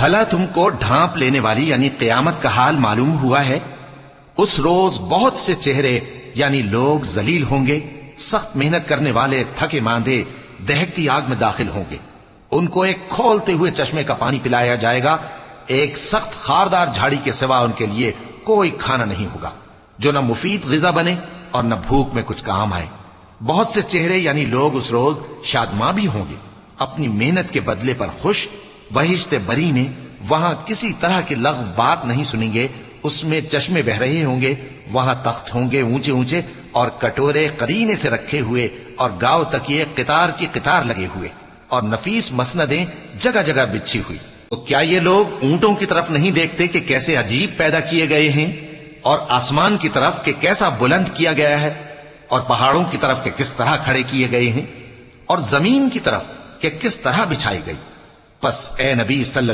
بھلا تم کو ڈھانپ لینے والی یعنی قیامت کا حال معلوم ہوا ہے؟ اس روز بہت سے چہرے یعنی لوگ ذلیل ہوں گے، سخت محنت کرنے والے تھکے ماندے دہکتی آگ میں داخل ہوں گے۔ ان کو ایک کھولتے ہوئے چشمے کا پانی پلایا جائے گا، ایک سخت خاردار جھاڑی کے سوا ان کے لیے کوئی کھانا نہیں ہوگا جو نہ مفید غذا بنے اور نہ بھوک میں کچھ کام آئے۔ بہت سے چہرے یعنی لوگ اس روز شادماں بھی ہوں گے، اپنی محنت کے بدلے پر خوش۔ بہشت بری میں وہاں کسی طرح کی لغو بات نہیں سنیں گے، اس میں چشمے بہ رہے ہوں گے، وہاں تخت ہوں گے اونچے اونچے اور کٹورے قرینے سے رکھے ہوئے اور گاؤ تکیے قطار کی قطار لگے ہوئے اور نفیس مسندیں جگہ جگہ بچھی ہوئی۔ تو کیا یہ لوگ اونٹوں کی طرف نہیں دیکھتے کہ کیسے عجیب پیدا کیے گئے ہیں، اور آسمان کی طرف کہ کیسا بلند کیا گیا ہے، اور پہاڑوں کی طرف کہ کس طرح کھڑے کیے گئے ہیں، اور زمین کی طرف کہ کس طرح بچھائی گئی؟ پس اے نبی صلی اللہ